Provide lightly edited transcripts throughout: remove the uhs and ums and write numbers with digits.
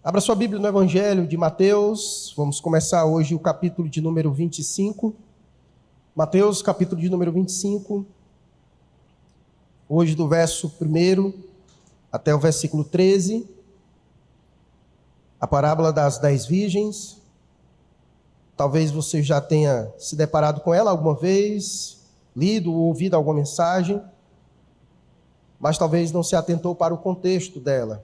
Abra sua Bíblia no Evangelho de Mateus. Vamos começar hoje o capítulo de número 25. Mateus, capítulo de número 25. Hoje do verso 1 até o versículo 13. A parábola das 10 virgens. Talvez você já tenha se deparado com ela alguma vez, lido ou ouvido alguma mensagem, mas talvez não se atentou para o contexto dela.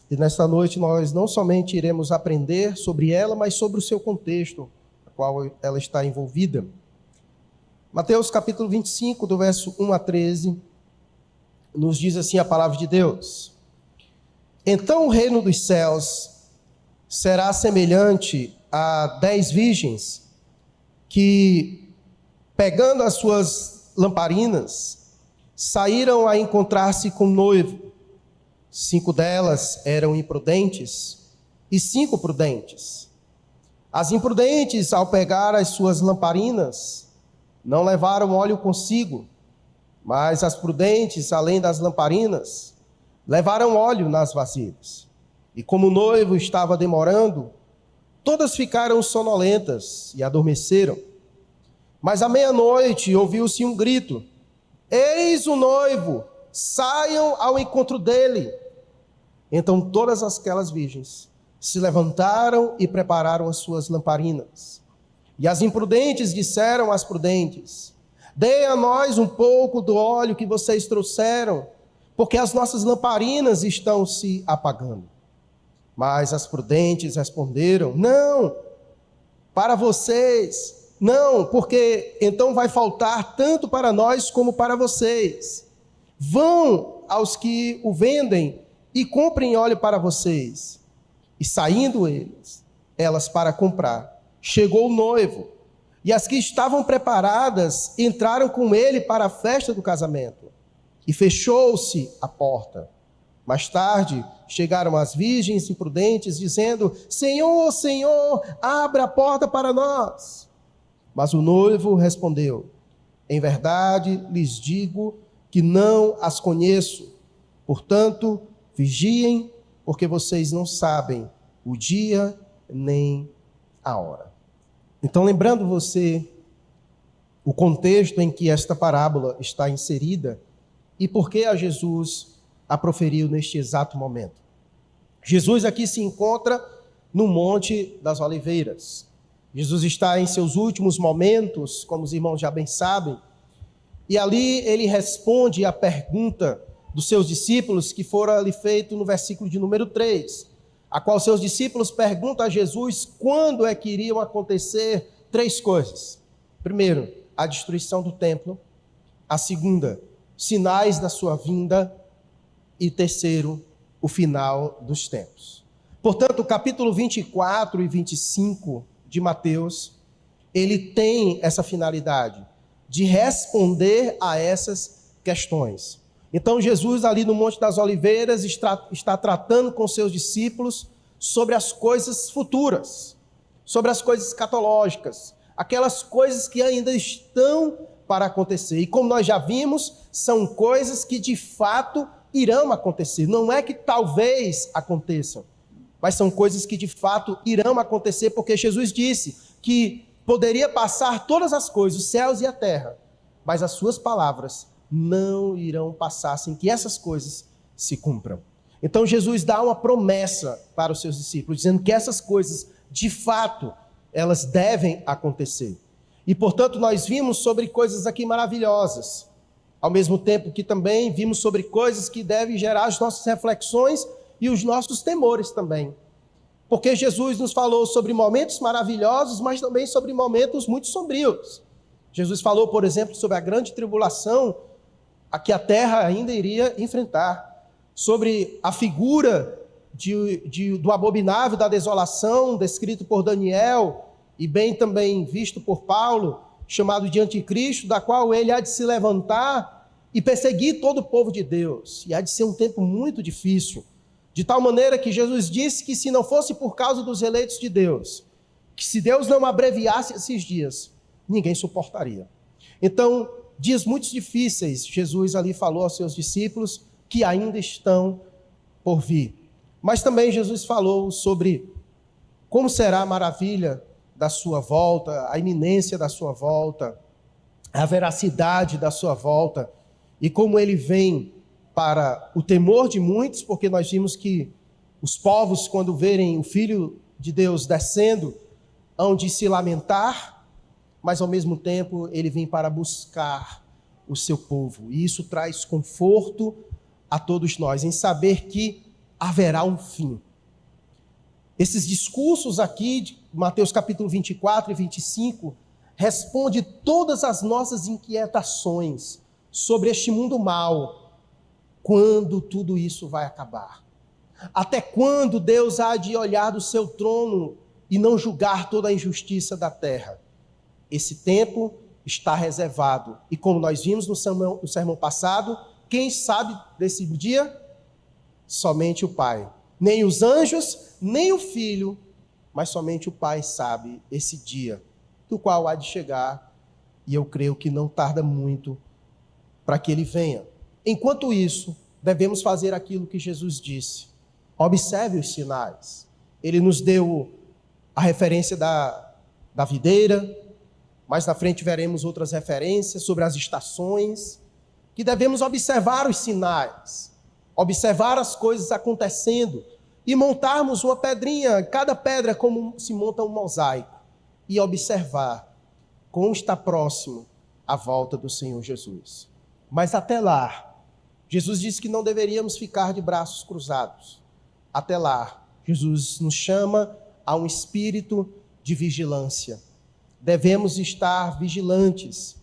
E nesta noite nós não somente iremos aprender sobre ela, mas sobre o seu contexto, no qual ela está envolvida. Mateus capítulo 25, do verso 1 a 13, nos diz assim a palavra de Deus: Então o reino dos céus será semelhante a 10 virgens que, pegando as suas lamparinas, saíram a encontrar-se com o noivo. 5 delas eram imprudentes e 5 prudentes. As imprudentes, ao pegar as suas lamparinas, não levaram óleo consigo, mas as prudentes, além das lamparinas, levaram óleo nas vasilhas. E como o noivo estava demorando, todas ficaram sonolentas e adormeceram. Mas à meia-noite ouviu-se um grito: Eis o noivo, saiam ao encontro dele. Então todas aquelas virgens se levantaram e prepararam as suas lamparinas. E as imprudentes disseram às prudentes: Deem a nós um pouco do óleo que vocês trouxeram, porque as nossas lamparinas estão se apagando. Mas as prudentes responderam: Não, para vocês, não, porque então vai faltar tanto para nós como para vocês. Vão aos que o vendem e comprem óleo para vocês. E saindo elas para comprar, chegou o noivo, e as que estavam preparadas entraram com ele para a festa do casamento, e fechou-se a porta. Mais tarde chegaram as virgens imprudentes, dizendo: Senhor, Senhor, abra a porta para nós. Mas o noivo respondeu: Em verdade lhes digo que não as conheço. Portanto, vigiem, porque vocês não sabem o dia nem a hora. Então, lembrando você o contexto em que esta parábola está inserida e por que a Jesus a proferiu neste exato momento. Jesus aqui se encontra no Monte das Oliveiras. Jesus está em seus últimos momentos, como os irmãos já bem sabem, e ali ele responde à pergunta dos seus discípulos, que fora ali feito no versículo de número 3, a qual seus discípulos perguntam a Jesus quando é que iriam acontecer 3 coisas. Primeiro, a destruição do templo. A segunda, sinais da sua vinda. E terceiro, o final dos tempos. Portanto, o capítulo 24 e 25 de Mateus, ele tem essa finalidade de responder a essas questões. Então Jesus ali no Monte das Oliveiras está tratando com seus discípulos sobre as coisas futuras, sobre as coisas escatológicas, aquelas coisas que ainda estão para acontecer. E como nós já vimos, são coisas que de fato irão acontecer. Não é que talvez aconteçam, mas são coisas que de fato irão acontecer, porque Jesus disse que poderia passar todas as coisas, os céus e a terra, mas as suas palavras não irão passar sem que essas coisas se cumpram. Então Jesus dá uma promessa para os seus discípulos, dizendo que essas coisas, de fato, elas devem acontecer. E, portanto, nós vimos sobre coisas aqui maravilhosas, ao mesmo tempo que também vimos sobre coisas que devem gerar as nossas reflexões e os nossos temores também. Porque Jesus nos falou sobre momentos maravilhosos, mas também sobre momentos muito sombrios. Jesus falou, por exemplo, sobre a grande tribulação a que a terra ainda iria enfrentar, sobre a figura do abominável da desolação, descrito por Daniel, e bem também visto por Paulo, chamado de anticristo, da qual ele há de se levantar e perseguir todo o povo de Deus. E há de ser um tempo muito difícil, de tal maneira que Jesus disse que se não fosse por causa dos eleitos de Deus, que se Deus não abreviasse esses dias, ninguém suportaria. Então, dias muito difíceis, Jesus ali falou aos seus discípulos que ainda estão por vir. Mas também Jesus falou sobre como será a maravilha da sua volta, a iminência da sua volta, a veracidade da sua volta, e como ele vem para o temor de muitos, porque nós vimos que os povos, quando verem o Filho de Deus descendo, hão de se lamentar, mas ao mesmo tempo ele vem para buscar o seu povo. E isso traz conforto a todos nós, em saber que haverá um fim. Esses discursos aqui, de Mateus capítulo 24 e 25, responde todas as nossas inquietações sobre este mundo mau. Quando tudo isso vai acabar? Até quando Deus há de olhar do seu trono e não julgar toda a injustiça da terra? Esse tempo está reservado. E como nós vimos no sermão passado, quem sabe desse dia? Somente o Pai. Nem os anjos, nem o Filho, mas somente o Pai sabe esse dia, do qual há de chegar, e eu creio que não tarda muito para que ele venha. Enquanto isso, devemos fazer aquilo que Jesus disse. Observe os sinais. Ele nos deu a referência da videira, mais na frente veremos outras referências sobre as estações, que devemos observar os sinais, observar as coisas acontecendo e montarmos uma pedrinha, cada pedra como se monta um mosaico, e observar como está próximo a volta do Senhor Jesus. Mas até lá, Jesus disse que não deveríamos ficar de braços cruzados. Até lá, Jesus nos chama a um espírito de vigilância. Devemos estar vigilantes,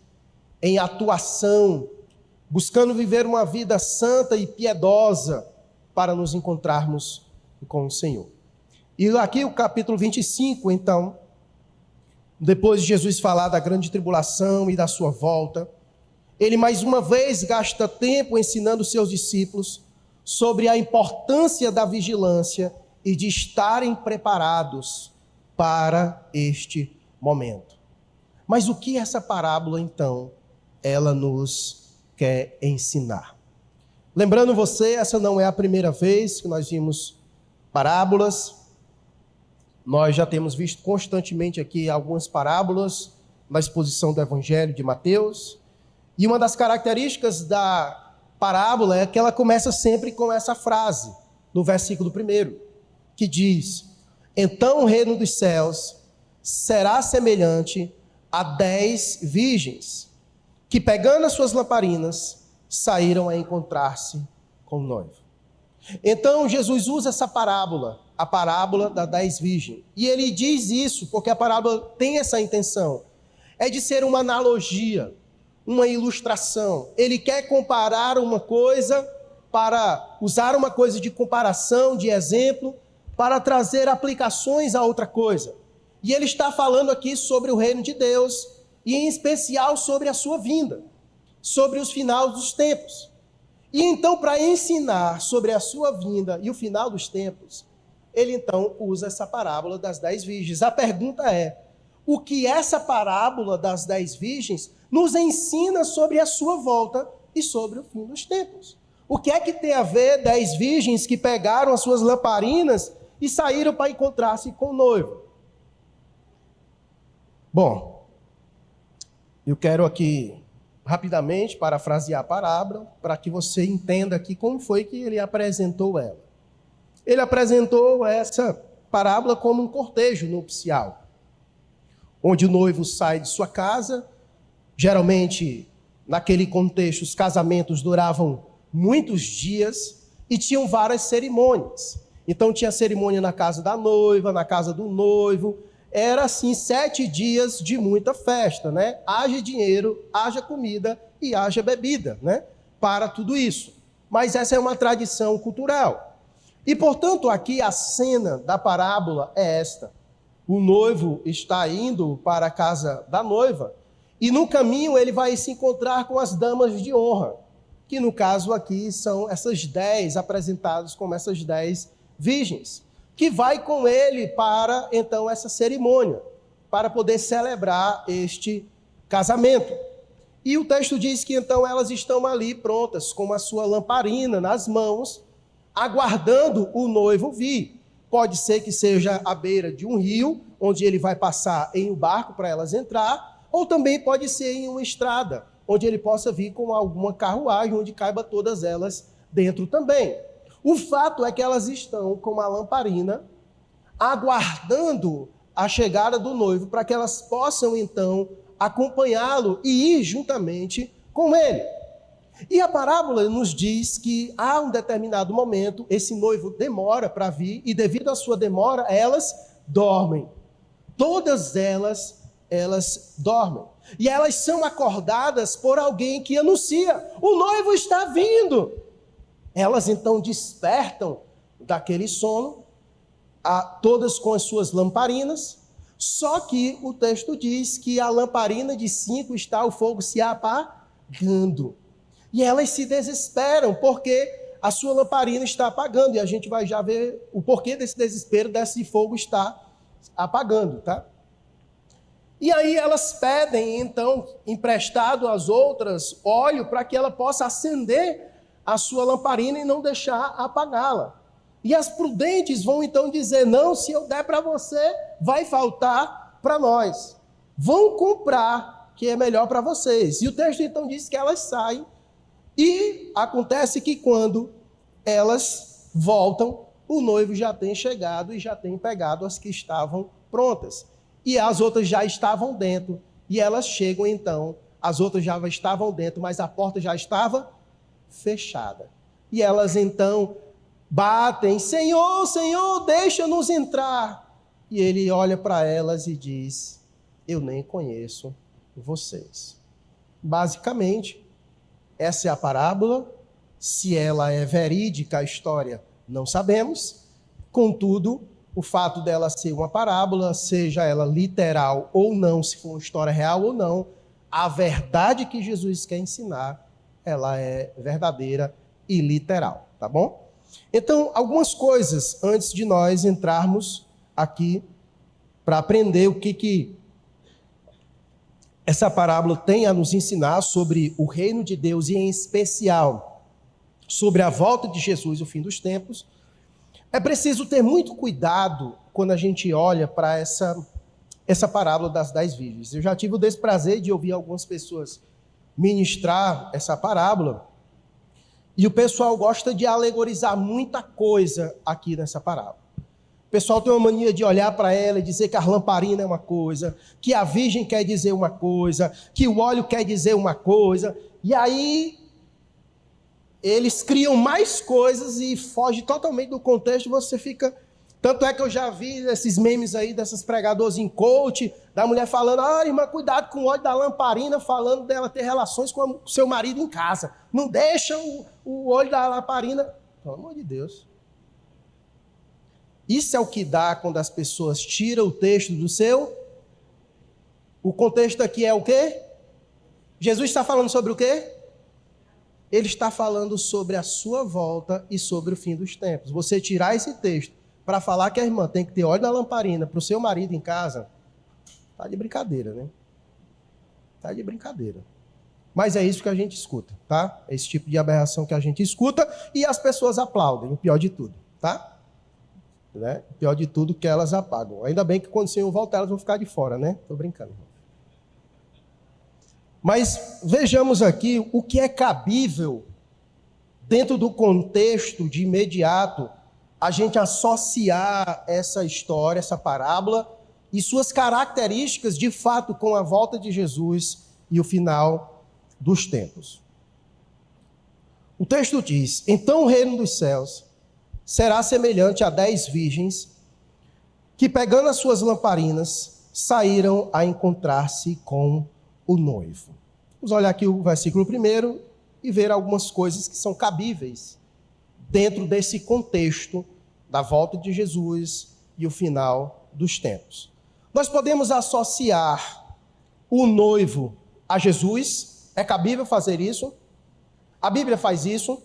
em atuação, buscando viver uma vida santa e piedosa para nos encontrarmos com o Senhor. E aqui o capítulo 25, então, depois de Jesus falar da grande tribulação e da sua volta, ele mais uma vez gasta tempo ensinando os seus discípulos sobre a importância da vigilância e de estarem preparados para este momento. Mas o que essa parábola, então, ela nos quer ensinar? Lembrando você, essa não é a primeira vez que nós vimos parábolas. Nós já temos visto constantemente aqui algumas parábolas na exposição do Evangelho de Mateus. E uma das características da parábola é que ela começa sempre com essa frase, no versículo 1, que diz: então o reino dos céus será semelhante a 10 virgens, que pegando as suas lamparinas, saíram a encontrar-se com o noivo. Então Jesus usa essa parábola, a parábola das 10 virgens. E ele diz isso porque a parábola tem essa intenção, é de ser uma analogia, uma ilustração. Ele quer comparar uma coisa, para usar uma coisa de comparação, de exemplo, para trazer aplicações a outra coisa. E ele está falando aqui sobre o reino de Deus, e em especial sobre a sua vinda, sobre os finais dos tempos. E então, para ensinar sobre a sua vinda e o final dos tempos, ele então usa essa parábola das 10 virgens. A pergunta é: o que essa parábola das 10 virgens nos ensina sobre a sua volta e sobre o fim dos tempos? O que é que tem a ver 10 virgens que pegaram as suas lamparinas e saíram para encontrar-se com o noivo? Bom, eu quero aqui rapidamente parafrasear a parábola para que você entenda aqui como foi que ele apresentou ela. Ele apresentou essa parábola como um cortejo nupcial, onde o noivo sai de sua casa. Geralmente, naquele contexto, os casamentos duravam muitos dias e tinham várias cerimônias. Então tinha cerimônia na casa da noiva, na casa do noivo. Era assim 7 dias de muita festa, né? Haja dinheiro, haja comida e haja bebida, né? Para tudo isso. Mas essa é uma tradição cultural. E, portanto, aqui a cena da parábola é esta. O noivo está indo para a casa da noiva e no caminho ele vai se encontrar com as damas de honra, que no caso aqui são essas 10 apresentadas como essas 10 virgens, que vai com ele para, então, essa cerimônia, para poder celebrar este casamento. E o texto diz que, então, elas estão ali prontas, com a sua lamparina nas mãos, aguardando o noivo vir. Pode ser que seja à beira de um rio, onde ele vai passar em um barco para elas entrar, ou também pode ser em uma estrada, onde ele possa vir com alguma carruagem, onde caiba todas elas dentro também. O fato é que elas estão com uma lamparina, aguardando a chegada do noivo, para que elas possam, então, acompanhá-lo e ir juntamente com ele. E a parábola nos diz que há um determinado momento, esse noivo demora para vir, e devido à sua demora, elas dormem. Todas elas dormem. E elas são acordadas por alguém que anuncia: o noivo está vindo. Elas então despertam daquele sono, todas com as suas lamparinas, só que o texto diz que a lamparina de 5 está o fogo se apagando. E elas se desesperam, porque a sua lamparina está apagando, e a gente vai já ver o porquê desse desespero, desse fogo está apagando, tá? E aí elas pedem, então, emprestado às outras, óleo, para que ela possa acender a sua lamparina e não deixar apagá-la. E as prudentes vão então dizer: não, se eu der para você, vai faltar para nós. Vão comprar, que é melhor para vocês. E o texto então diz que elas saem, e acontece que quando elas voltam, o noivo já tem chegado e já tem pegado as que estavam prontas. E as outras já estavam dentro. E elas chegam então, as outras já estavam dentro, mas a porta já estava fechada. E elas então batem: Senhor, Senhor, deixa-nos entrar. E ele olha para elas e diz: eu nem conheço vocês. Basicamente, essa é a parábola. Se ela é verídica, a história, não sabemos. Contudo, o fato dela ser uma parábola, seja ela literal ou não, se for uma história real ou não, a verdade que Jesus quer ensinar, ela é verdadeira e literal, tá bom? Então, algumas coisas antes de nós entrarmos aqui para aprender o que essa parábola tem a nos ensinar sobre o reino de Deus e, em especial, sobre a volta de Jesus, o fim dos tempos. É preciso ter muito cuidado quando a gente olha para essa parábola das 10 virgens. Eu já tive o desprazer de ouvir algumas pessoas ministrar essa parábola, e o pessoal gosta de alegorizar muita coisa aqui nessa parábola. O pessoal tem uma mania de olhar para ela e dizer que a lamparina é uma coisa, que a virgem quer dizer uma coisa, que o óleo quer dizer uma coisa, e aí eles criam mais coisas e foge totalmente do contexto. Você fica... Tanto é que eu já vi esses memes aí dessas pregadoras em coach, da mulher falando: irmã, cuidado com o óleo da lamparina, falando dela ter relações com o seu marido em casa. Não deixa o óleo da lamparina. Pelo amor de Deus. Isso é o que dá quando as pessoas tiram o texto do seu... O contexto aqui é o quê? Jesus está falando sobre o quê? Ele está falando sobre a sua volta e sobre o fim dos tempos. Você tirar esse texto para falar que a irmã tem que ter óleo na lamparina para o seu marido em casa, tá de brincadeira, né? Tá de brincadeira. Mas é isso que a gente escuta, tá? É esse tipo de aberração que a gente escuta e as pessoas aplaudem, o pior de tudo, tá? Né? O pior de tudo que elas apagam. Ainda bem que quando o Senhor voltar, elas vão ficar de fora, né? Tô brincando. Mas vejamos aqui o que é cabível dentro do contexto de imediato a gente associar essa história, essa parábola e suas características de fato com a volta de Jesus e o final dos tempos. O texto diz: então o reino dos céus será semelhante a 10 virgens que, pegando as suas lamparinas, saíram a encontrar-se com o noivo. Vamos olhar aqui o versículo 1 e ver algumas coisas que são cabíveis dentro desse contexto da volta de Jesus e o final dos tempos. Nós podemos associar o noivo a Jesus. É cabível fazer isso? A Bíblia faz isso.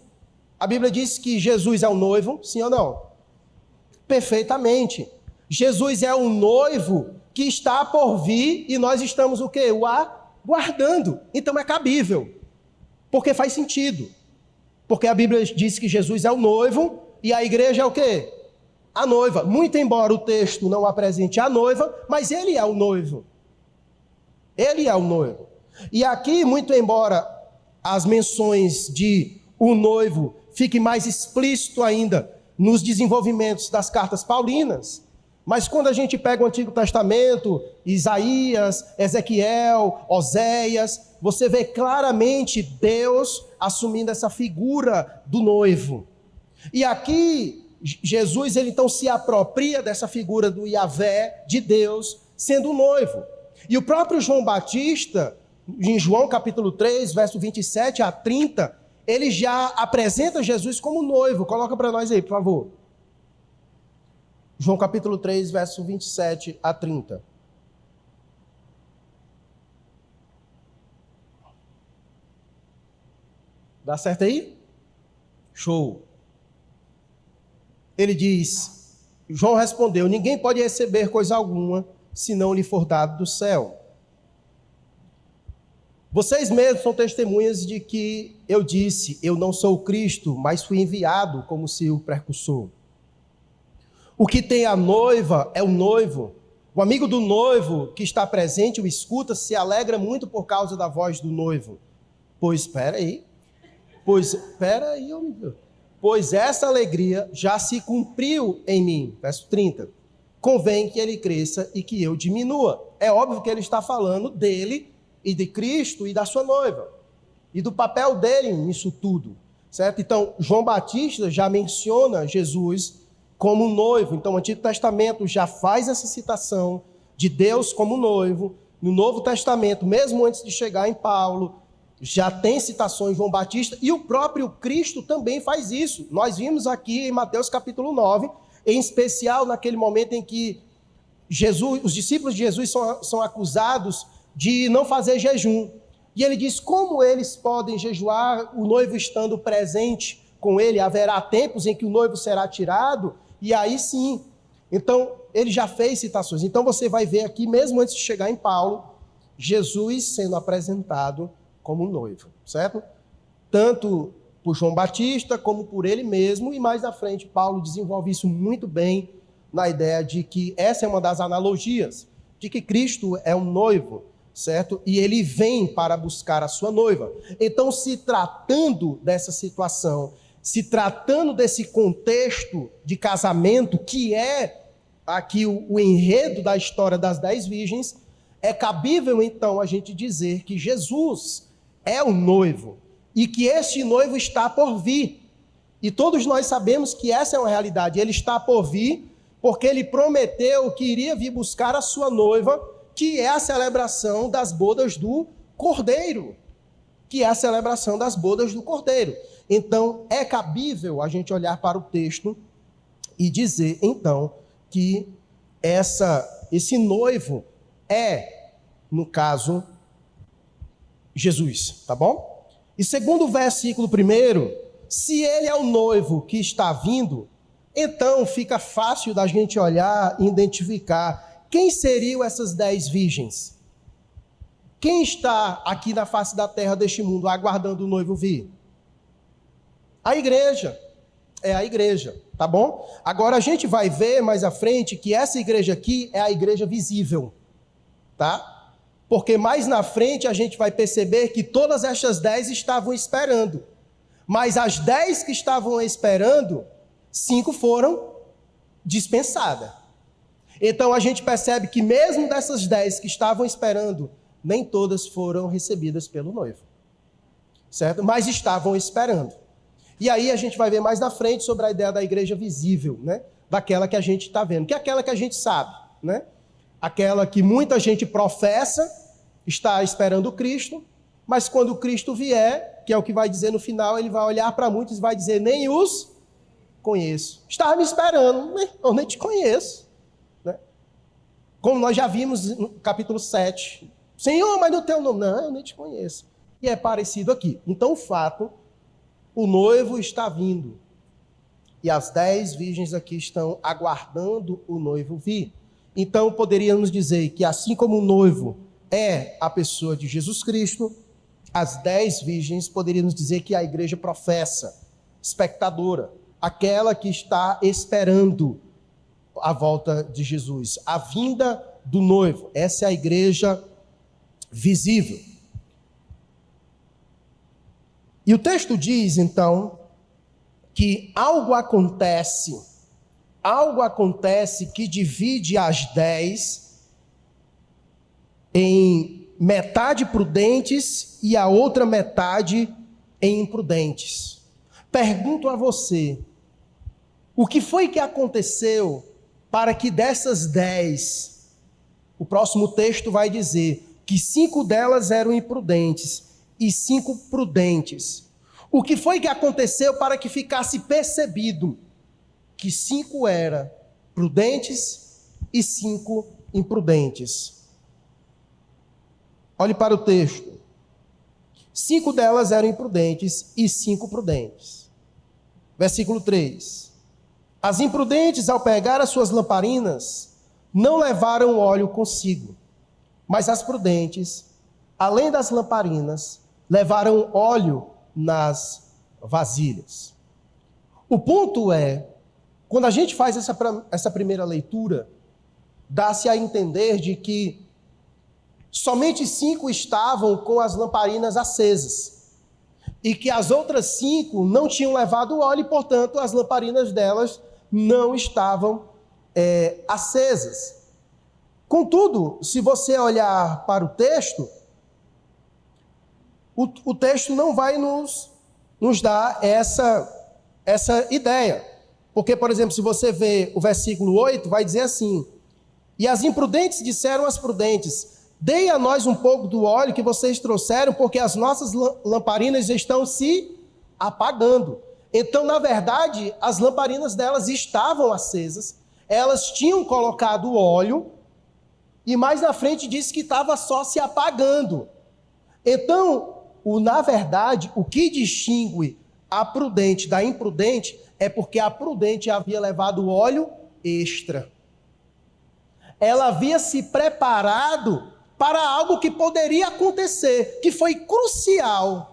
A Bíblia diz que Jesus é o noivo, sim ou não? Perfeitamente. Jesus é o noivo que está por vir e nós estamos o quê? O aguardando. Então é cabível. Porque faz sentido. Porque a Bíblia diz que Jesus é o noivo E a igreja é o quê? A noiva. Muito embora o texto não apresente a noiva, mas ele é o noivo. Ele é o noivo. E aqui, muito embora as menções de o noivo fiquem mais explícito ainda nos desenvolvimentos das cartas paulinas, mas quando a gente pega o Antigo Testamento, Isaías, Ezequiel, Oséias, você vê claramente Deus assumindo essa figura do noivo. E aqui, Jesus, ele então se apropria dessa figura do Yahvé, de Deus, sendo o noivo. E o próprio João Batista, em João capítulo 3, verso 27 a 30, ele já apresenta Jesus como noivo. Coloca para nós aí, por favor. João capítulo 3, verso 27 a 30. Dá certo aí? Show. Ele diz, João respondeu, ninguém pode receber coisa alguma se não lhe for dado do céu. Vocês mesmos são testemunhas de que eu disse, eu não sou o Cristo, mas fui enviado como seu precursor. O que tem a noiva é o noivo. O amigo do noivo que está presente, o escuta, se alegra muito por causa da voz do noivo. Pois essa alegria já se cumpriu em mim. Verso 30. Convém que ele cresça e que eu diminua. É óbvio que ele está falando dele e de Cristo e da sua noiva. E do papel dele nisso tudo. Certo? Então, João Batista já menciona Jesus como noivo. Então, o Antigo Testamento já faz essa citação de Deus como noivo. No Novo Testamento, mesmo antes de chegar em Paulo, já tem citações de João Batista, e o próprio Cristo também faz isso. Nós vimos aqui em Mateus capítulo 9, em especial naquele momento em que os discípulos de Jesus são acusados de não fazer jejum. E ele diz, como eles podem jejuar, o noivo estando presente com ele? Haverá tempos em que o noivo será tirado, e aí sim. Então, ele já fez citações. Então, você vai ver aqui, mesmo antes de chegar em Paulo, Jesus sendo apresentado como noivo, certo? Tanto por João Batista, como por ele mesmo, e mais à frente, Paulo desenvolve isso muito bem na ideia de que essa é uma das analogias, de que Cristo é um noivo, certo? E ele vem para buscar a sua noiva. Então, se tratando dessa situação, se tratando desse contexto de casamento, que é aqui o enredo da história das 10 virgens, é cabível, então, a gente dizer que Jesus é o noivo, e que este noivo está por vir. E todos nós sabemos que essa é uma realidade. Ele está por vir, porque ele prometeu que iria vir buscar a sua noiva, que é a celebração das bodas do Cordeiro. Então, é cabível a gente olhar para o texto e dizer, então, que esse noivo é, no caso, Jesus, tá bom? E segundo o versículo 1, se ele é o noivo que está vindo, então fica fácil da gente olhar e identificar quem seriam essas 10 virgens. Quem está aqui na face da terra deste mundo aguardando o noivo vir? A igreja. É a igreja, tá bom? Agora a gente vai ver mais à frente que essa igreja aqui é a igreja visível, tá? Porque mais na frente a gente vai perceber que todas estas 10 estavam esperando. Mas as 10 que estavam esperando, 5 foram dispensadas. Então a gente percebe que mesmo dessas 10 que estavam esperando, nem todas foram recebidas pelo noivo. Certo? Mas estavam esperando. E aí a gente vai ver mais na frente sobre a ideia da igreja visível, né? Daquela que a gente está vendo, que é aquela que a gente sabe, né? Aquela que muita gente professa, está esperando o Cristo, mas quando o Cristo vier, que é o que vai dizer no final, ele vai olhar para muitos e vai dizer, nem os conheço. Estava me esperando, eu nem te conheço. Né? Como nós já vimos no capítulo 7. Senhor, mas no teu nome. Não, eu nem te conheço. E é parecido aqui. Então, o fato, o noivo está vindo. E as 10 virgens aqui estão aguardando o noivo vir. Então, poderíamos dizer que assim como o noivo é a pessoa de Jesus Cristo, as 10 virgens poderíamos dizer que a igreja professa, espectadora, aquela que está esperando a volta de Jesus, a vinda do noivo. Essa é a igreja visível. E o texto diz, então, que algo acontece que divide as 10 em metade prudentes e a outra metade em imprudentes. Pergunto a você, o que foi que aconteceu para que dessas 10, o próximo texto vai dizer que 5 delas eram imprudentes e 5 prudentes. O que foi que aconteceu para que ficasse percebido que 5 eram prudentes e 5 imprudentes? Olhe para o texto. 5 delas eram imprudentes e 5 prudentes. Versículo 3. As imprudentes, ao pegar as suas lamparinas, não levaram óleo consigo, mas as prudentes, além das lamparinas, levaram óleo nas vasilhas. O ponto é, quando a gente faz essa primeira leitura, dá-se a entender de que somente 5 estavam com as lamparinas acesas, e que as outras 5 não tinham levado óleo, e, portanto, as lamparinas delas não estavam acesas. Contudo, se você olhar para o texto, o texto não vai nos dar essa ideia. Porque, por exemplo, se você vê o versículo 8, vai dizer assim: e as imprudentes disseram às prudentes: dei a nós um pouco do óleo que vocês trouxeram, porque as nossas lamparinas estão se apagando. Então, na verdade, as lamparinas delas estavam acesas, elas tinham colocado óleo, e mais na frente disse que estava só se apagando. Então, na verdade, o que distingue a prudente da imprudente é porque a prudente havia levado óleo extra. Ela havia se preparado para algo que poderia acontecer, que foi crucial.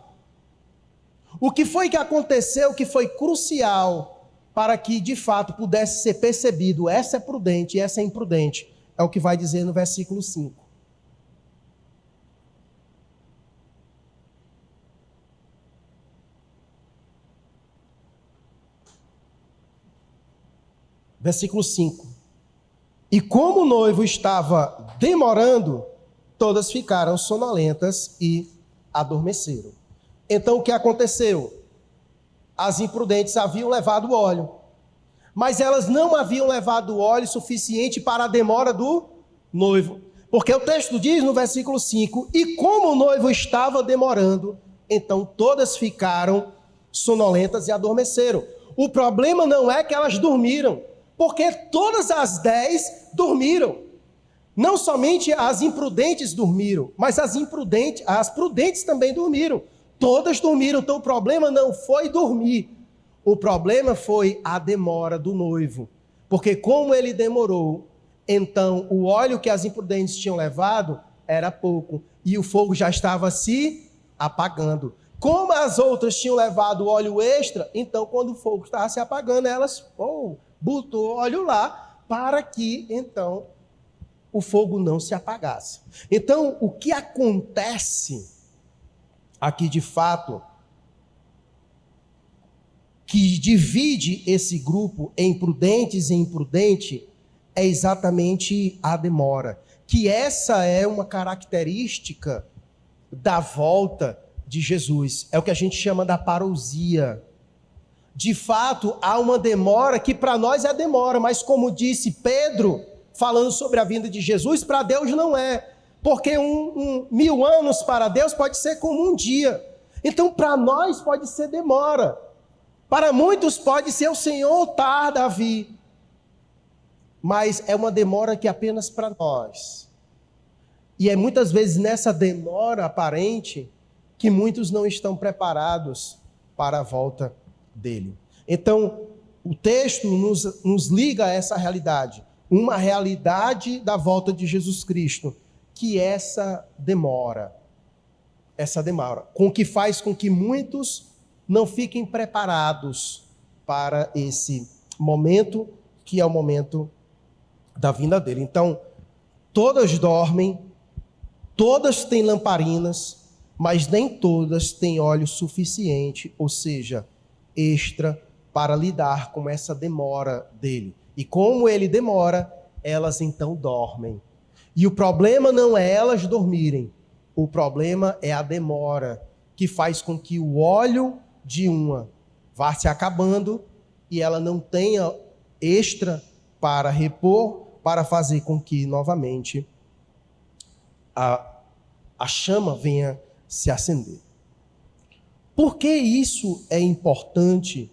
O que foi que aconteceu que foi crucial para que, de fato, pudesse ser percebido, essa é prudente e essa é imprudente? É o que vai dizer no versículo 5. Versículo 5. E como o noivo estava demorando, todas ficaram sonolentas e adormeceram. Então o que aconteceu? As imprudentes haviam levado óleo, mas elas não haviam levado óleo suficiente para a demora do noivo. Porque o texto diz no versículo 5, e como o noivo estava demorando, então todas ficaram sonolentas e adormeceram. O problema não é que elas dormiram, porque todas as 10 dormiram. Não somente as imprudentes dormiram, mas as prudentes também dormiram. Todas dormiram, então o problema não foi dormir. O problema foi a demora do noivo. Porque como ele demorou, então o óleo que as imprudentes tinham levado era pouco. E o fogo já estava se apagando. Como as outras tinham levado óleo extra, então quando o fogo estava se apagando, elas botou óleo lá para que então o fogo não se apagasse. Então o que acontece aqui de fato, que divide esse grupo em prudentes e imprudente, é exatamente a demora. Que essa é uma característica da volta de Jesus. É o que a gente chama da parousia. De fato, há uma demora que para nós é demora, mas como disse Pedro, falando sobre a vinda de Jesus, para Deus não é. Porque 1000 anos para Deus pode ser como um dia. Então, para nós pode ser demora. Para muitos pode ser o Senhor tarda a vir. Mas é uma demora que é apenas para nós. E é muitas vezes nessa demora aparente que muitos não estão preparados para a volta dele. Então, o texto nos liga a essa realidade. Uma realidade da volta de Jesus Cristo. Que essa demora, com que faz com que muitos não fiquem preparados para esse momento, que é o momento da vinda dele. Então, todas dormem, todas têm lamparinas, mas nem todas têm óleo suficiente, ou seja, extra, para lidar com essa demora dele. E como ele demora, elas então dormem. E o problema não é elas dormirem, o problema é a demora, que faz com que o óleo de uma vá se acabando e ela não tenha extra para repor, para fazer com que novamente a chama venha se acender. Por que isso é importante?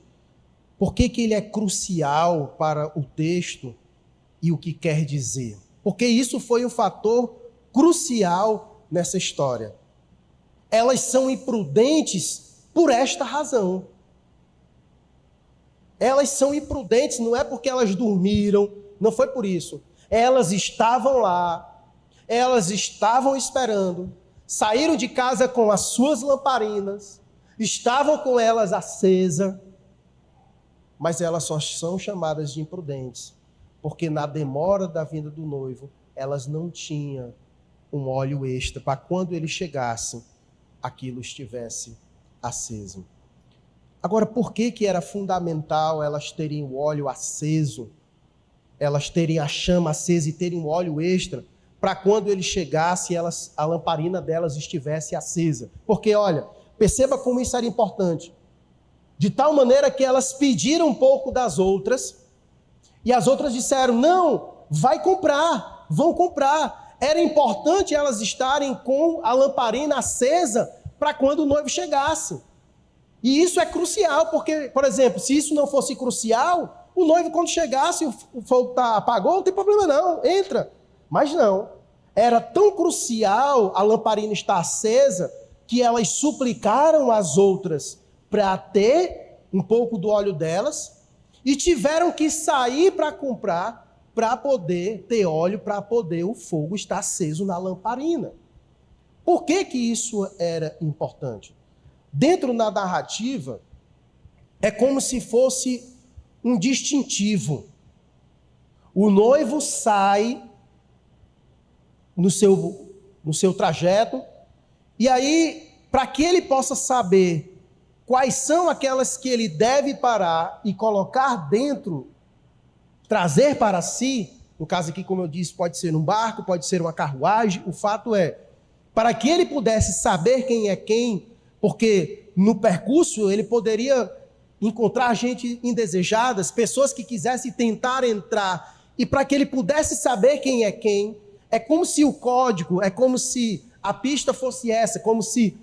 Por que ele é crucial para o texto e o que quer dizer? Porque isso foi um fator crucial nessa história. Elas são imprudentes por esta razão. Elas são imprudentes, não é porque elas dormiram, não foi por isso. Elas estavam lá, elas estavam esperando, saíram de casa com as suas lamparinas, estavam com elas acesas, mas elas só são chamadas de imprudentes, porque na demora da vinda do noivo, elas não tinham um óleo extra para quando ele chegasse, aquilo estivesse aceso. Agora, por que era fundamental elas terem o óleo aceso, elas terem a chama acesa e terem um óleo extra, para quando ele chegasse, a lamparina delas estivesse acesa? Porque, olha, perceba como isso era importante. De tal maneira que elas pediram um pouco das outras, e as outras disseram, não, vai comprar, vão comprar. Era importante elas estarem com a lamparina acesa para quando o noivo chegasse. E isso é crucial, porque, por exemplo, se isso não fosse crucial, o noivo quando chegasse, o fogo apagou, não tem problema não, entra. Mas não, era tão crucial a lamparina estar acesa, que elas suplicaram às outras para ter um pouco do óleo delas, e tiveram que sair para comprar, para poder ter óleo, para poder o fogo estar aceso na lamparina. Por que isso era importante? Dentro da narrativa, é como se fosse um distintivo. O noivo sai no seu trajeto, e aí, para que ele possa saber quais são aquelas que ele deve parar e colocar dentro, trazer para si, no caso aqui, como eu disse, pode ser um barco, pode ser uma carruagem, o fato é, para que ele pudesse saber quem é quem, porque no percurso ele poderia encontrar gente indesejadas, pessoas que quisessem tentar entrar, e para que ele pudesse saber quem, é como se o código, é como se a pista fosse essa, como se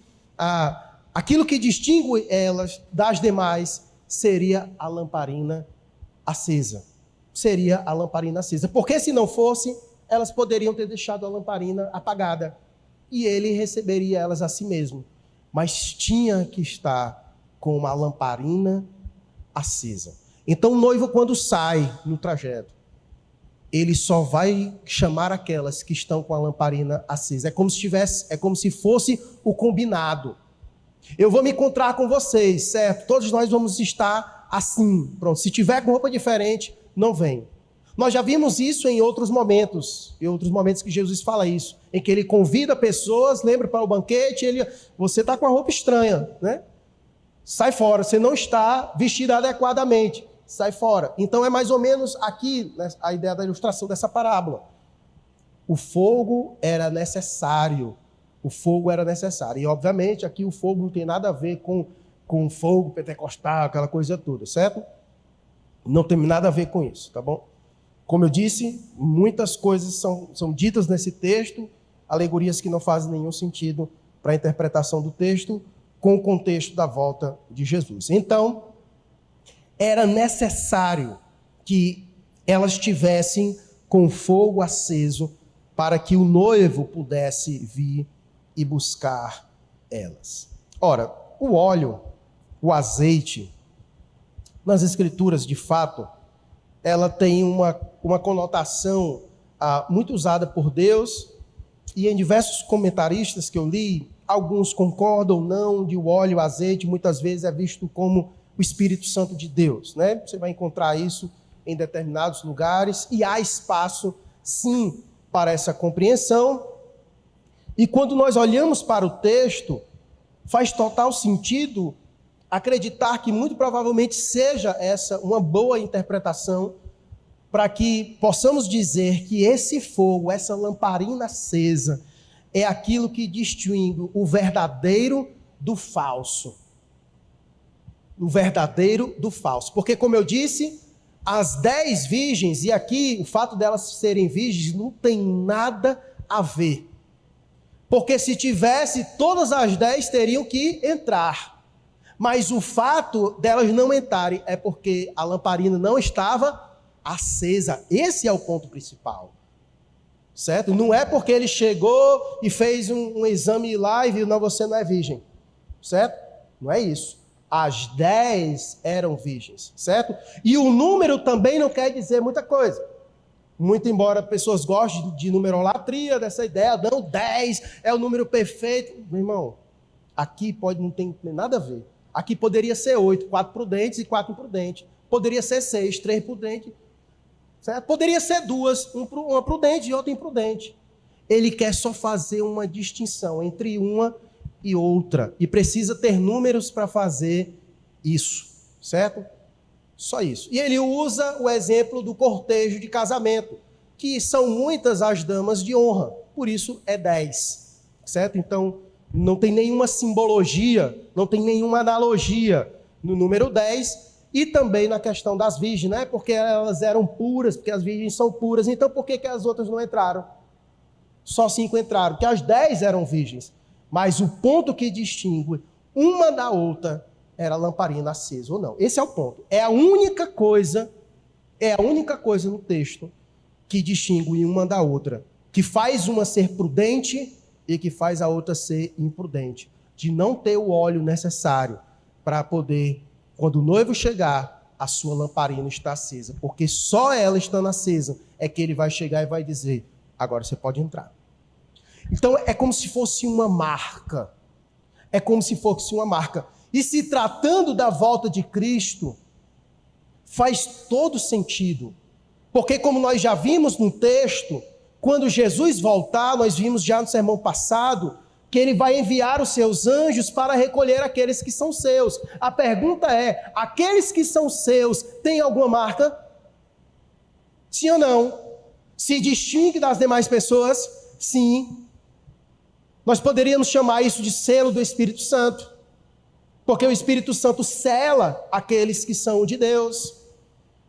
aquilo que distingue elas das demais seria a lamparina acesa. Seria a lamparina acesa. Porque se não fosse, elas poderiam ter deixado a lamparina apagada, e ele receberia elas a si mesmo. Mas tinha que estar com uma lamparina acesa. Então o noivo, quando sai no trajeto, ele só vai chamar aquelas que estão com a lamparina acesa. É como se fosse o combinado. Eu vou me encontrar com vocês, certo? Todos nós vamos estar assim. Pronto. Se tiver com roupa diferente, não vem. Nós já vimos isso em outros momentos que Jesus fala isso, em que ele convida pessoas, lembra, para o banquete, você está com a roupa estranha, né? Sai fora, você não está vestido adequadamente, sai fora. Então é mais ou menos aqui, né, a ideia da ilustração dessa parábola. O fogo era necessário, e obviamente aqui o fogo não tem nada a ver com fogo pentecostal, aquela coisa toda, certo? Não tem nada a ver com isso, tá bom? Como eu disse, muitas coisas são ditas nesse texto, alegorias que não fazem nenhum sentido para a interpretação do texto com o contexto da volta de Jesus. Então, era necessário que elas tivessem com fogo aceso para que o noivo pudesse vir e buscar elas. Ora, o óleo, o azeite, nas Escrituras, de fato, ela tem uma conotação muito usada por Deus, e em diversos comentaristas que eu li, alguns concordam ou não, de o óleo, o azeite, muitas vezes é visto como o Espírito Santo de Deus, né? Você vai encontrar isso em determinados lugares e há espaço, sim, para essa compreensão. E quando nós olhamos para o texto, faz total sentido acreditar que muito provavelmente seja essa uma boa interpretação para que possamos dizer que esse fogo, essa lamparina acesa, é aquilo que distingue o verdadeiro do falso. O verdadeiro do falso. Porque, como eu disse, as 10 virgens, e aqui o fato delas serem virgens não tem nada a ver. Porque se tivesse, todas as 10 teriam que entrar. Mas o fato delas não entrarem é porque a lamparina não estava acesa. Esse é o ponto principal. Certo? Não é porque ele chegou e fez um exame lá e viu, não, você não é virgem. Certo? Não é isso. As 10 eram virgens. Certo? E o número também não quer dizer muita coisa. Muito embora pessoas gostem de numerolatria, dessa ideia, não, 10 é o número perfeito. Meu irmão, aqui não tem nada a ver. Aqui poderia ser 8, 4 prudentes e 4 imprudentes. Poderia ser 6, 3 prudentes. Certo? Poderia ser 2, uma prudente e outra imprudente. Ele quer só fazer uma distinção entre uma e outra. E precisa ter números para fazer isso. Certo? Só isso. E ele usa o exemplo do cortejo de casamento, que são muitas as damas de honra. Por isso é 10. Certo? Então, não tem nenhuma simbologia, não tem nenhuma analogia no número 10 e também na questão das virgens, né? Porque elas eram puras, porque as virgens são puras. Então, por que as outras não entraram? Só 5 entraram, porque as 10 eram virgens. Mas o ponto que distingue uma da outra era a lamparina acesa ou não. Esse é o ponto. É a única coisa no texto que distingue uma da outra, que faz uma ser prudente e que faz a outra ser imprudente, de não ter o óleo necessário para poder, quando o noivo chegar, a sua lamparina está acesa, porque só ela estando acesa é que ele vai chegar e vai dizer, agora você pode entrar. Então é como se fosse uma marca, e se tratando da volta de Cristo, faz todo sentido, porque como nós já vimos no texto, quando Jesus voltar, nós vimos já no sermão passado, que ele vai enviar os seus anjos para recolher aqueles que são seus. A pergunta é, aqueles que são seus, têm alguma marca? Sim ou não? Se distingue das demais pessoas? Sim. Nós poderíamos chamar isso de selo do Espírito Santo, porque o Espírito Santo sela aqueles que são de Deus.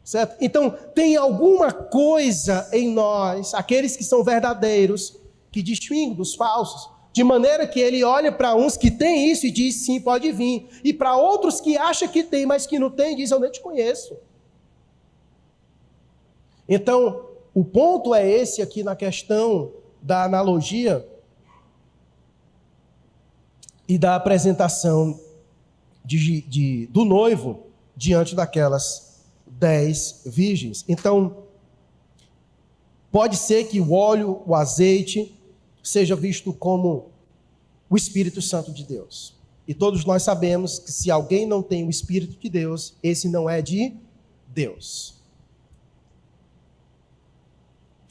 Certo? Então, tem alguma coisa em nós, aqueles que são verdadeiros, que distingue dos falsos, de maneira que ele olha para uns que têm isso e diz, sim, pode vir, e para outros que acham que tem, mas que não tem, diz, eu nem te conheço. Então, o ponto é esse aqui na questão da analogia e da apresentação do noivo diante daquelas 10 virgens. Então, pode ser que o óleo, o azeite, seja visto como o Espírito Santo de Deus. E todos nós sabemos que se alguém não tem o Espírito de Deus, esse não é de Deus.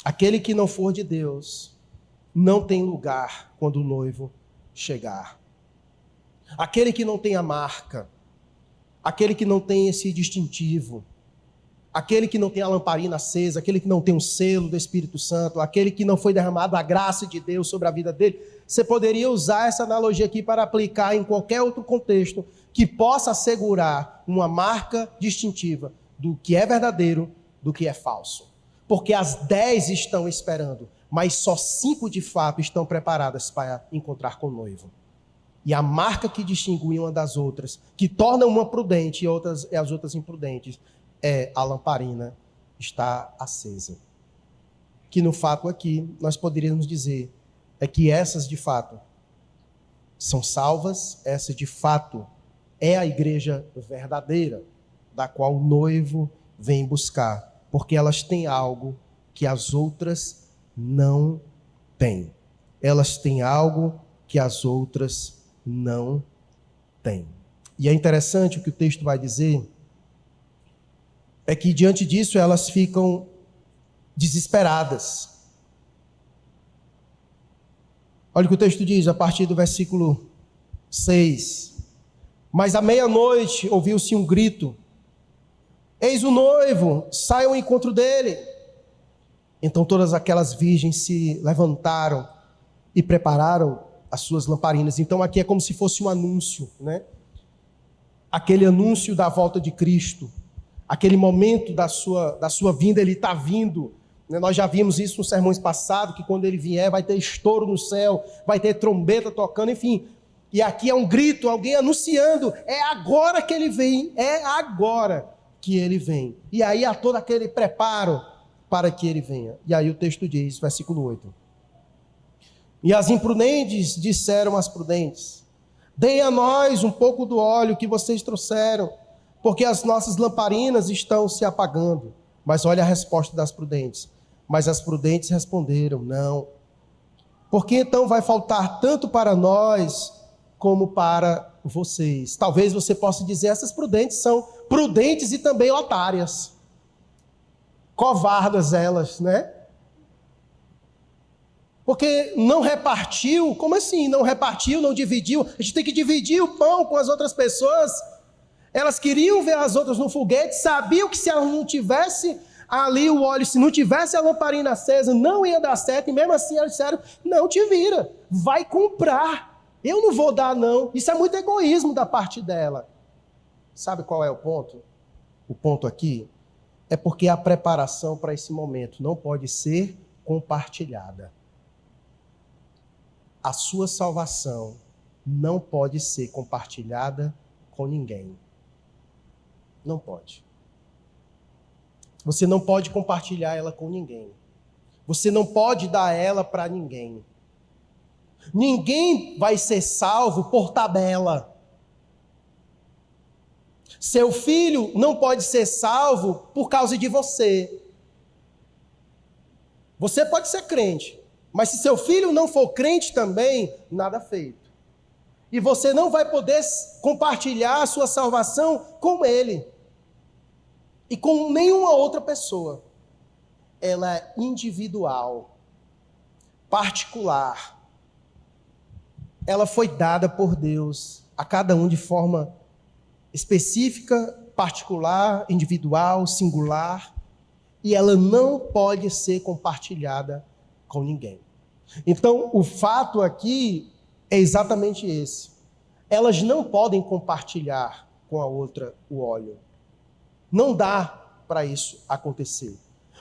Aquele que não for de Deus, não tem lugar quando o noivo chegar. Aquele que não tem a marca, aquele que não tem esse distintivo, aquele que não tem a lamparina acesa, aquele que não tem o selo do Espírito Santo, aquele que não foi derramado a graça de Deus sobre a vida dele, você poderia usar essa analogia aqui para aplicar em qualquer outro contexto que possa assegurar uma marca distintiva do que é verdadeiro, do que é falso. Porque as 10 estão esperando, mas só 5 de fato estão preparadas para encontrar com o noivo. E a marca que distingue uma das outras, que torna uma prudente e as outras imprudentes, é a lamparina está acesa. Que no fato aqui, nós poderíamos dizer, é que essas de fato são salvas, essa de fato é a igreja verdadeira, da qual o noivo vem buscar, porque elas têm algo que as outras não têm. Elas têm algo que as outras não têm. E é interessante o que o texto vai dizer, é que diante disso elas ficam desesperadas. Olha o que o texto diz a partir do versículo 6. Mas à meia-noite ouviu-se um grito: eis o noivo, saiam ao encontro dele. Então todas aquelas virgens se levantaram e prepararam as suas lamparinas. Então aqui é como se fosse um anúncio, né? Aquele anúncio da volta de Cristo, aquele momento da sua vinda, ele está vindo. Nós já vimos isso nos sermões passados, que quando ele vier vai ter estouro no céu, vai ter trombeta tocando, enfim. E aqui é um grito, alguém anunciando, é agora que ele vem, é agora que ele vem. E aí há todo aquele preparo para que ele venha. E aí o texto diz, versículo 8. E as imprudentes disseram às prudentes: deem a nós um pouco do óleo que vocês trouxeram, porque as nossas lamparinas estão se apagando. Mas olha a resposta das prudentes. Mas as prudentes responderam: não. Porque então vai faltar tanto para nós como para vocês? Talvez você possa dizer, essas prudentes são prudentes e também otárias. Covardas elas, né? Porque não repartiu. Como assim? Não repartiu, não dividiu? A gente tem que dividir o pão com as outras pessoas. Elas queriam ver as outras no foguete, sabiam que se elas não tivessem ali o óleo, se não tivesse a lamparina acesa, não ia dar certo. E mesmo assim elas disseram: não, te vira, vai comprar. Eu não vou dar, não. Isso é muito egoísmo da parte dela. Sabe qual é o ponto? O ponto aqui é porque a preparação para esse momento não pode ser compartilhada. A sua salvação não pode ser compartilhada com ninguém. Não pode. Você não pode compartilhar ela com ninguém. Você não pode dar ela para ninguém. Ninguém vai ser salvo por tabela. Seu filho não pode ser salvo por causa de você. Você pode ser crente, mas se seu filho não for crente também, nada feito. E você não vai poder compartilhar a sua salvação com ele e com nenhuma outra pessoa. Ela é individual, particular. Ela foi dada por Deus a cada um de forma específica, particular, individual, singular, e ela não pode ser compartilhada com ninguém. Então, o fato aqui é exatamente esse. Elas não podem compartilhar com a outra o óleo. Não dá para isso acontecer.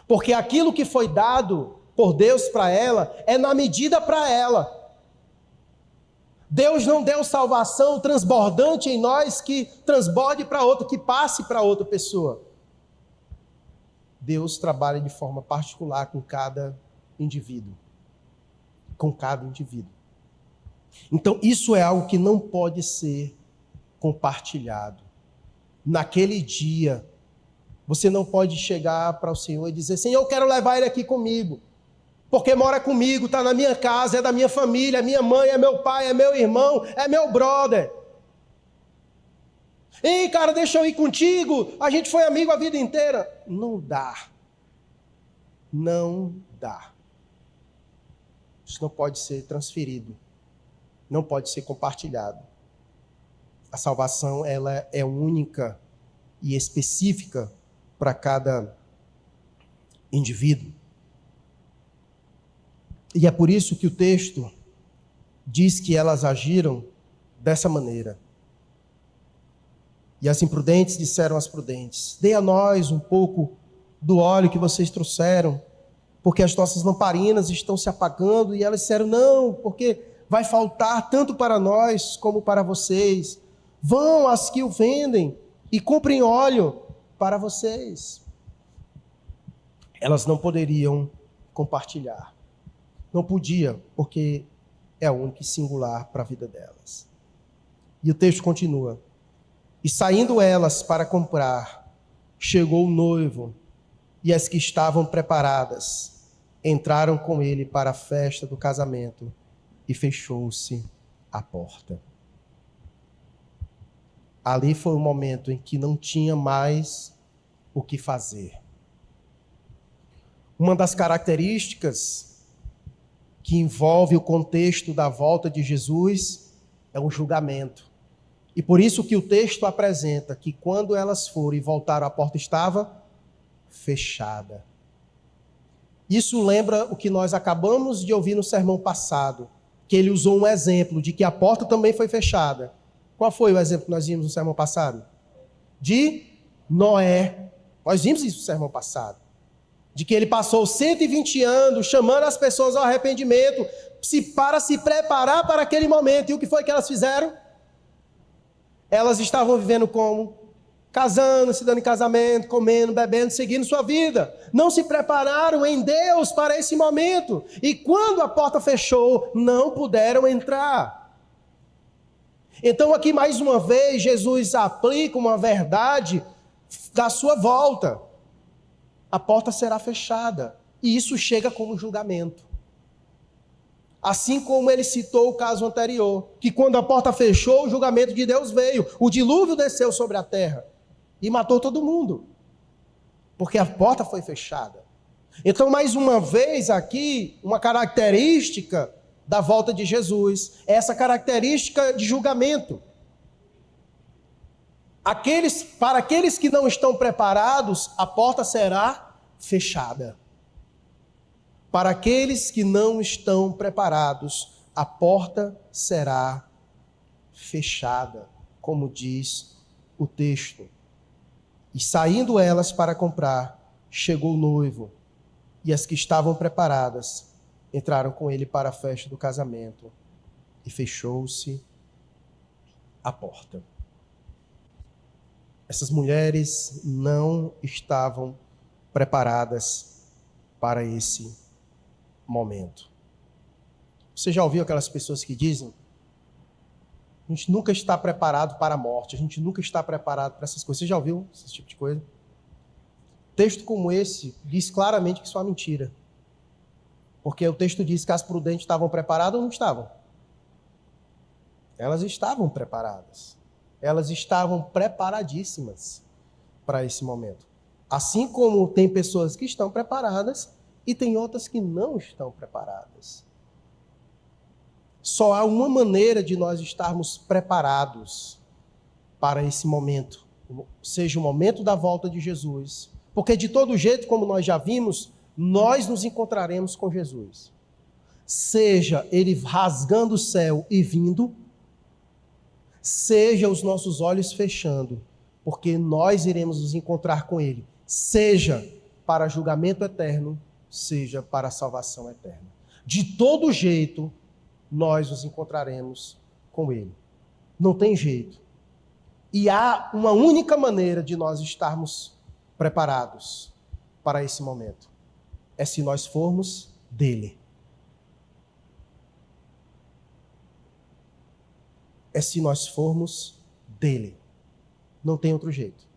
Porque aquilo que foi dado por Deus para ela é na medida para ela. Deus não deu salvação transbordante em nós que transborde para outra, que passe para outra pessoa. Deus trabalha de forma particular com cada indivíduo. Com cada indivíduo. Então, isso é algo que não pode ser compartilhado. Naquele dia, você não pode chegar para o Senhor e dizer: Senhor, eu quero levar ele aqui comigo. Porque mora comigo, está na minha casa, é da minha família, é minha mãe, é meu pai, é meu irmão, é meu brother. Ei, cara, deixa eu ir contigo, a gente foi amigo a vida inteira. Não dá. Não dá. Isso não pode ser transferido. Não pode ser compartilhado. A salvação, ela é única e específica para cada indivíduo. E é por isso que o texto diz que elas agiram dessa maneira. E as imprudentes disseram às prudentes: dê a nós um pouco do óleo que vocês trouxeram, porque as nossas lamparinas estão se apagando. E elas disseram: não, porque vai faltar tanto para nós como para vocês. Vão às que o vendem e comprem óleo para vocês. Elas não poderiam compartilhar. Não podia, porque é única e singular para a vida delas. E o texto continua: e saindo elas para comprar, chegou o noivo, e as que estavam preparadas entraram com ele para a festa do casamento, e fechou-se a porta. Ali foi o momento em que não tinha mais o que fazer. Uma das características que envolve o contexto da volta de Jesus é o julgamento. E por isso que o texto apresenta que quando elas foram e voltaram, a porta estava fechada. Isso lembra o que nós acabamos de ouvir no sermão passado, que ele usou um exemplo de que a porta também foi fechada. Qual foi o exemplo que nós vimos no sermão passado? De Noé. Nós vimos isso no sermão passado. De que ele passou 120 anos chamando as pessoas ao arrependimento para se preparar para aquele momento. E o que foi que elas fizeram? Elas estavam vivendo como? Casando, se dando em casamento, comendo, bebendo, seguindo sua vida. Não se prepararam em Deus para esse momento. E quando a porta fechou, não puderam entrar. Então aqui mais uma vez, Jesus aplica uma verdade da sua volta. A porta será fechada. E isso chega como julgamento. Assim como ele citou o caso anterior, que quando a porta fechou, o julgamento de Deus veio. O dilúvio desceu sobre a terra e matou todo mundo. Porque a porta foi fechada. Então, mais uma vez aqui, uma característica da volta de Jesus, é essa característica de julgamento. Para aqueles que não estão preparados, a porta será fechada. Para aqueles que não estão preparados, a porta será fechada, como diz o texto. E saindo elas para comprar, chegou o noivo, e as que estavam preparadas entraram com ele para a festa do casamento, e fechou-se a porta. Essas mulheres não estavam preparadas para esse momento. Você já ouviu aquelas pessoas que dizem: a gente nunca está preparado para a morte, a gente nunca está preparado para essas coisas? Você já ouviu esse tipo de coisa? Texto como esse diz claramente que isso é uma mentira. Porque o texto diz que as prudentes estavam preparadas ou não estavam? Elas estavam preparadas. Elas estavam preparadíssimas para esse momento. Assim como tem pessoas que estão preparadas e tem outras que não estão preparadas. Só há uma maneira de nós estarmos preparados para esse momento, seja o momento da volta de Jesus, porque de todo jeito, como nós já vimos, nós nos encontraremos com Jesus. Seja ele rasgando o céu e vindo, seja os nossos olhos fechando, porque nós iremos nos encontrar com ele, seja para julgamento eterno, seja para a salvação eterna. De todo jeito, nós nos encontraremos com ele. Não tem jeito. E há uma única maneira de nós estarmos preparados para esse momento. É se nós formos dele. É se nós formos dele. Não tem outro jeito.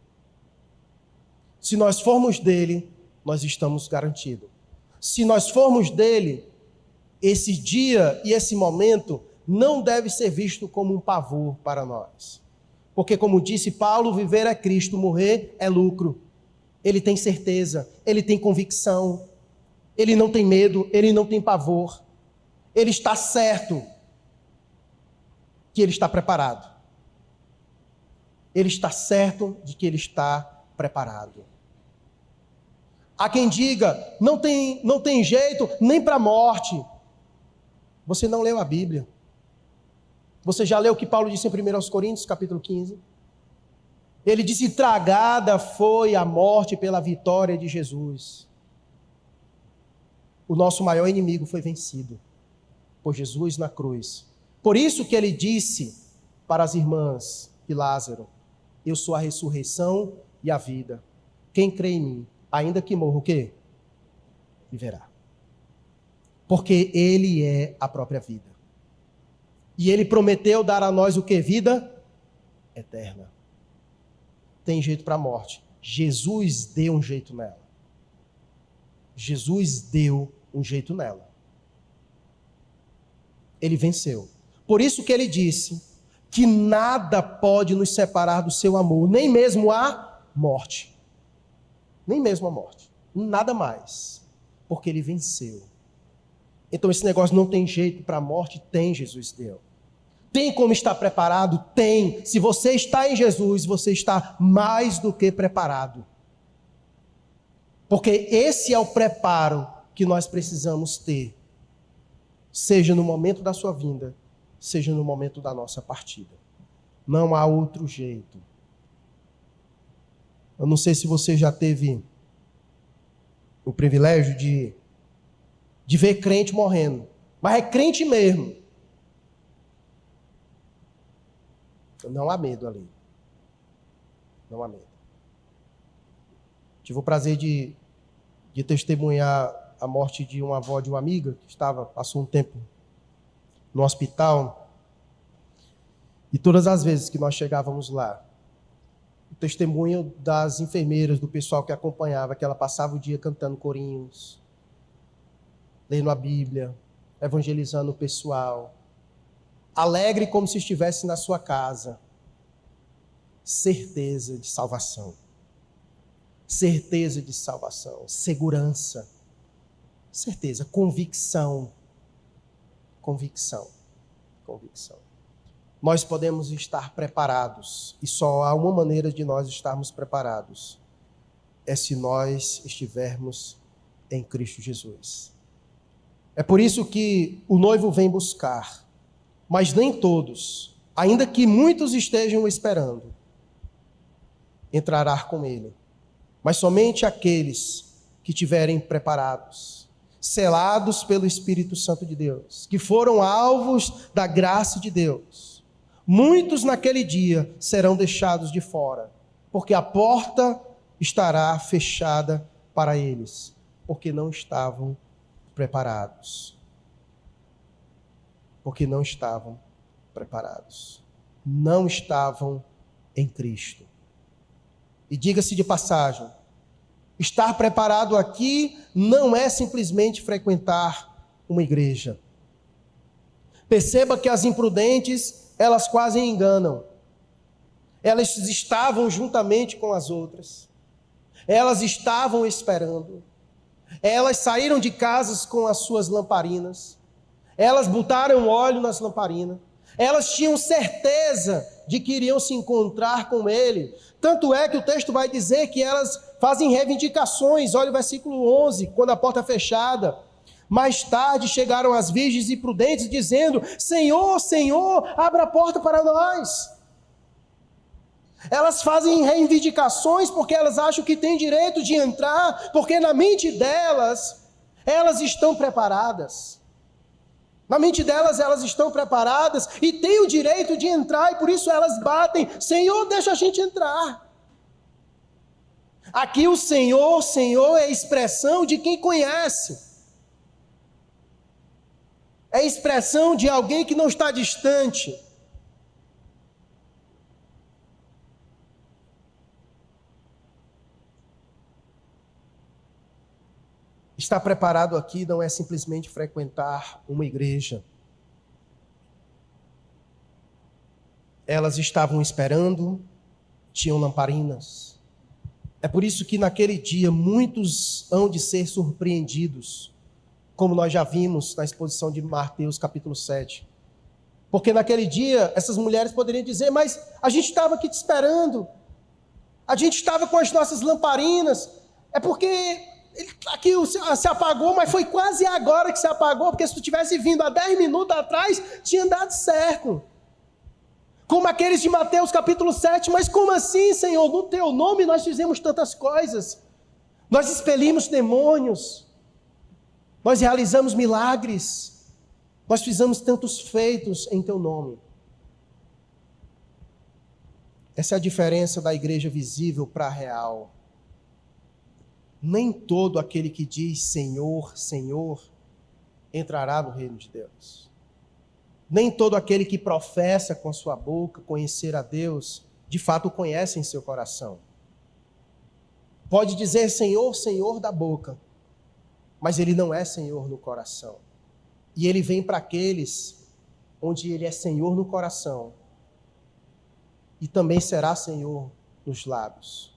Se nós formos dele, nós estamos garantidos. Se nós formos dele, esse dia e esse momento não deve ser visto como um pavor para nós. Porque, como disse Paulo, viver é Cristo, morrer é lucro. Ele tem certeza, ele tem convicção, ele não tem medo, ele não tem pavor. Ele está certo que ele está preparado. Ele está certo de que ele está preparado. Há quem diga, não tem jeito nem para a morte. Você não leu a Bíblia. Você já leu o que Paulo disse em 1 Coríntios, capítulo 15? Ele disse: tragada foi a morte pela vitória de Jesus. O nosso maior inimigo foi vencido por Jesus na cruz. Por isso que ele disse para as irmãs de Lázaro: eu sou a ressurreição e a vida. Quem crê em mim, ainda que morra, o quê? Viverá. Porque ele é a própria vida. E ele prometeu dar a nós o que? Vida eterna. Tem jeito para a morte. Jesus deu um jeito nela. Jesus deu um jeito nela. Ele venceu. Por isso que ele disse que nada pode nos separar do seu amor, nem mesmo a morte. Nem mesmo a morte. Nada mais. Porque ele venceu. Então esse negócio não tem jeito para a morte? Tem, Jesus deu. Tem como estar preparado? Tem. Se você está em Jesus, você está mais do que preparado. Porque esse é o preparo que nós precisamos ter. Seja no momento da sua vinda, seja no momento da nossa partida. Não há outro jeito. Eu não sei se você já teve o privilégio de ver crente morrendo. Mas é crente mesmo. Não há medo ali. Não há medo. Tive o prazer de testemunhar a morte de uma avó de uma amiga que passou um tempo no hospital. E todas as vezes que nós chegávamos lá, o testemunho das enfermeiras, do pessoal que acompanhava, que ela passava o dia cantando corinhos, lendo a Bíblia, evangelizando o pessoal, alegre como se estivesse na sua casa. Certeza de salvação. Certeza de salvação. Segurança. Certeza. Convicção. Convicção. Convicção. Nós podemos estar preparados. E só há uma maneira de nós estarmos preparados. É se nós estivermos em Cristo Jesus. É por isso que o noivo vem buscar. Mas nem todos, ainda que muitos estejam esperando, entrará com ele. Mas somente aqueles que tiverem preparados, selados pelo Espírito Santo de Deus, que foram alvos da graça de Deus. Muitos naquele dia serão deixados de fora, porque a porta estará fechada para eles, porque não estavam preparados. Porque não estavam preparados. Não estavam em Cristo. E diga-se de passagem, estar preparado aqui não é simplesmente frequentar uma igreja. Perceba que as imprudentes, elas quase enganam. Elas estavam juntamente com as outras. Elas estavam esperando. Elas saíram de casas com as suas lamparinas. Elas botaram óleo nas lamparinas. Elas tinham certeza de que iriam se encontrar com ele. Tanto é que o texto vai dizer que elas fazem reivindicações. Olha o versículo 11, quando a porta é fechada. Mais tarde chegaram as virgens e prudentes dizendo: Senhor, Senhor, abra a porta para nós. Elas fazem reivindicações porque elas acham que têm direito de entrar, porque na mente delas, elas estão preparadas. Na mente delas, elas estão preparadas e têm o direito de entrar, e por isso elas batem: Senhor, deixa a gente entrar. Aqui o Senhor, Senhor, é a expressão de quem conhece. É a expressão de alguém que não está distante. Estar preparado aqui não é simplesmente frequentar uma igreja. Elas estavam esperando, tinham lamparinas. É por isso que naquele dia muitos hão de ser surpreendidos, como nós já vimos na exposição de Mateus capítulo 7. Porque naquele dia essas mulheres poderiam dizer: mas a gente estava aqui te esperando, a gente estava com as nossas lamparinas, é porque aqui se apagou, mas foi quase agora que se apagou, porque se tu tivesse vindo há 10 minutos atrás, tinha dado certo. Como aqueles de Mateus capítulo 7, mas como assim, Senhor? No teu nome nós fizemos tantas coisas. Nós expelimos demônios. Nós realizamos milagres. Nós fizemos tantos feitos em teu nome. Essa é a diferença da igreja visível para a real. Nem todo aquele que diz Senhor, Senhor, entrará no reino de Deus. Nem todo aquele que professa com a sua boca conhecer a Deus, de fato o conhece em seu coração. Pode dizer Senhor, Senhor da boca, mas ele não é Senhor no coração. E ele vem para aqueles onde ele é Senhor no coração, e também será Senhor nos lábios.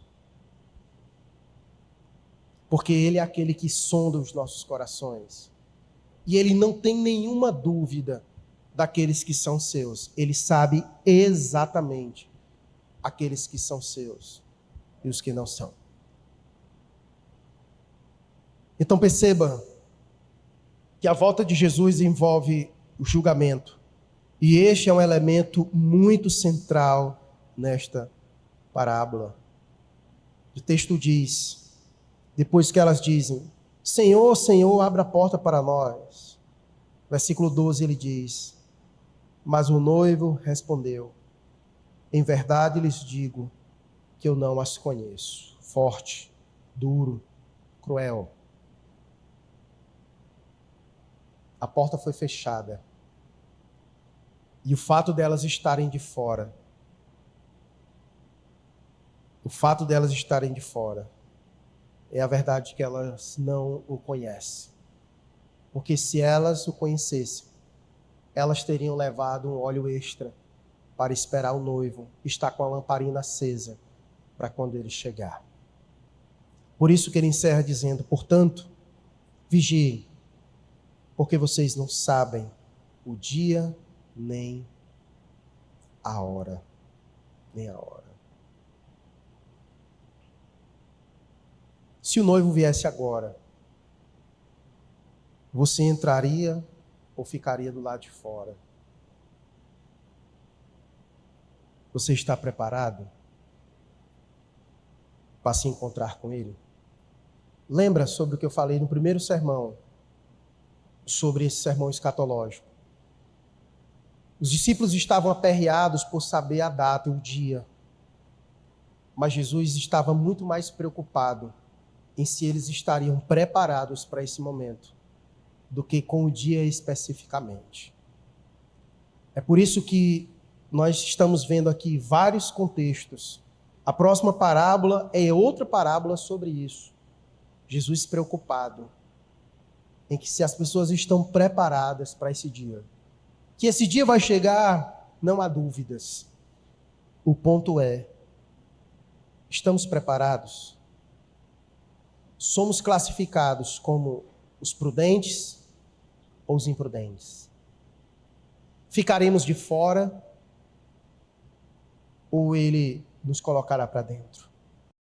Porque Ele é aquele que sonda os nossos corações. E Ele não tem nenhuma dúvida daqueles que são seus. Ele sabe exatamente aqueles que são seus e os que não são. Então perceba que a volta de Jesus envolve o julgamento. E este é um elemento muito central nesta parábola. O texto diz, depois que elas dizem, Senhor, Senhor, abra a porta para nós. Versículo 12 ele diz, mas o noivo respondeu, em verdade lhes digo que eu não as conheço. Forte, duro, cruel. A porta foi fechada. E o fato delas estarem de fora, é a verdade que elas não o conhecem. Porque se elas o conhecessem, elas teriam levado um óleo extra para esperar o noivo estar com a lamparina acesa para quando ele chegar. Por isso que ele encerra dizendo, portanto, vigiem, porque vocês não sabem o dia nem a hora. Nem a hora. Se o noivo viesse agora, você entraria ou ficaria do lado de fora? Você está preparado para se encontrar com ele? Lembra sobre o que eu falei no primeiro sermão, sobre esse sermão escatológico. Os discípulos estavam aperreados por saber a data e o dia, mas Jesus estava muito mais preocupado em se eles estariam preparados para esse momento do que com o dia especificamente. É por isso que nós estamos vendo aqui vários contextos. A próxima parábola é outra parábola sobre isso. Jesus preocupado em que se as pessoas estão preparadas para esse dia. Que esse dia vai chegar, não há dúvidas. O ponto é, estamos preparados? Somos classificados como os prudentes ou os imprudentes? Ficaremos de fora ou ele nos colocará para dentro?